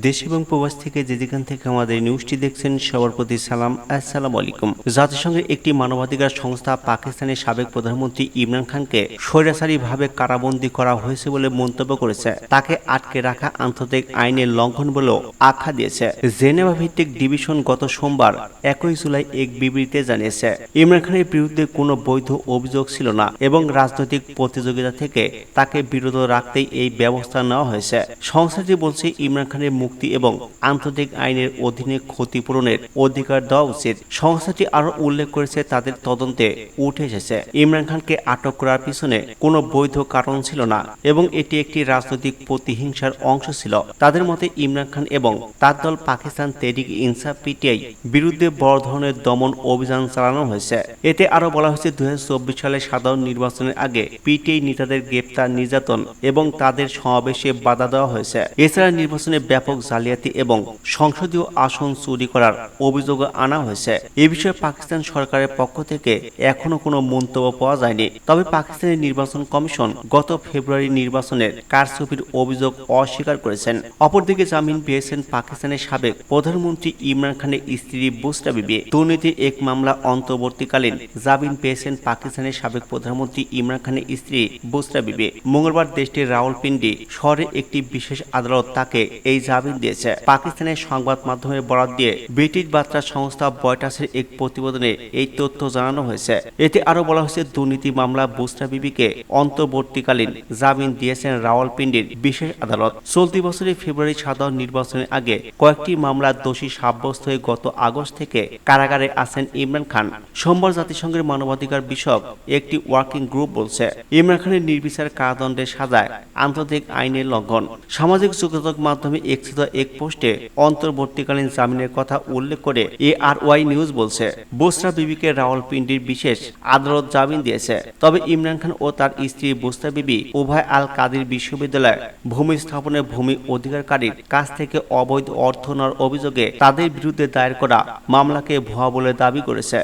দেশ এবং প্রবাস থেকে যেখান থেকে আমাদের নিউজটি দেখছেন সবার প্রতি সালাম, আসসালামু আলাইকুম। জাতিসংঘের একটি মানবাধিকার সংস্থা পাকিস্তানের সাবেক প্রধানমন্ত্রী ইমরান খানকে স্বৈরাচারীভাবে কারাবন্দী করা হয়েছে বলে মন্তব্য করেছে। তাকে আটকে রাখা আন্তর্জাতিক আইনের লঙ্ঘন বলেও আখ্যা দিয়েছে। জেনেভা ভিত্তিক ডিভিশন গত সোমবার 21 জুলাই এক বিবৃতিতে জানিয়েছে, ইমরান খানের বিরুদ্ধে কোনো বৈধ অভিযোগ ছিল না এবং রাজনৈতিক প্রতিযোগিতা থেকে তাকে বিরত রাখতেই এই ব্যবস্থা নেওয়া হয়েছে। সংস্থাটি বলছে, ইমরান খানের মুক্তি এবং আন্তর্জাতিক আইনের অধীনে ক্ষতিপূরণের অধিকার দেওয়া উচিত। সংস্থাটি আরো উল্লেখ করেছে, তাদের তদন্তে উঠে এসেছে ইমরান খানকে আটক করার পিছনে কোনো বৈধ কারণ ছিল না এবং এটি একটি রাজনৈতিক প্রতিহিংসার অংশ ছিল। তাদের মতে ইমরান খান এবং তার দল পাকিস্তান তেহরিক ইনসাফ পিটিআই বিরুদ্ধে বড় ধরনের দমন অভিযান চালানো হয়েছে। এতে আরো বলা হয়েছে, 2024 সালে সাধারণ নির্বাচনের আগে পিটিআই নেতাদের গ্রেপ্তার, নির্যাতন এবং তাদের সমাবেশে বাধা দেওয়া হয়েছে। এছাড়া নির্বাচনে ব্যাপক জালিয়াতি এবং সংসদীয় আসন চুরি করার অভিযোগ আনা হয়েছে। এ বিষয়ে পাকিস্তান সরকারের পক্ষ থেকে এখনো কোনো মন্তব্য পাওয়া যায়নি। তবে পাকিস্তানের নির্বাচন কমিশন গত ফেব্রুয়ারি নির্বাচনের কারচুপির অভিযোগ অস্বীকার করেছেন। অপরদিকে জামিন পেয়েছেন পাকিস্তানের সাবেক প্রধানমন্ত্রী ইমরান খানের স্ত্রী বুশরা বিবি। দুর্নীতির এক মামলা অন্তর্বর্তীকালীন জামিন পেয়েছেন পাকিস্তানের সাবেক প্রধানমন্ত্রী ইমরান খানের স্ত্রী বুশরা বিবি। মঙ্গলবার দেশটির রাওয়ালপিন্ডি শহরে একটি বিশেষ আদালত তাকে এই জামিন দিয়েছে। পাকিস্তানের সংবাদ মাধ্যমের বরাত দিয়ে ব্রিটিশ বার্তা সংস্থা বয়টাসের এক প্রতিবেদনে এই তথ্য জানানো হয়েছে। এতে আরো বলা হয়েছে, দুর্নীতি মামলা বুশরা বিবিকে অন্তর্বর্তীকালীন জামিন দিয়েছেন রাওয়ালপিন্ডির বিশেষ আদালত। চলতি বছরের ফেব্রুয়ারি সাধারণ নির্বাচনের আগে কয়েকটি মামলার দোষী সাব্যস্ত হয়ে গত আগস্ট থেকে কারাগারে আছেন ইমরান খান। সোমবার জাতিসংঘের মানবাধিকার বিষয়ক একটি ওয়ার্কিং গ্রুপ বলছে, ইমরান খানের নির্বিচার কারাদণ্ডের সাজায় আন্তর্জাতিক আইনের লঙ্ঘন। সামাজিক যোগাযোগ মাধ্যমে এক্সিত এক পোস্টে অন্তর্বর্তীকালীন জামিনের কথা উল্লেখ করে ARY নিউজ বলছে, বুশরা বিবিকে রাওয়ালপিন্ডির বিশেষ আদালত জামিন দিয়েছে। তবে ইমরান খান ও তার স্ত্রী বুশরা বিবি উভয় আল কাদির বিশ্ববিদ্যালয়ে ভূমি স্থাপনের ভূমি অধিকারকারীর কাছ থেকে অবৈধ অর্থ নেওয়ার অভিযোগে তাদের বিরুদ্ধে দায়ের করা মামলাকে ভুয়া বলে দাবি করেছে।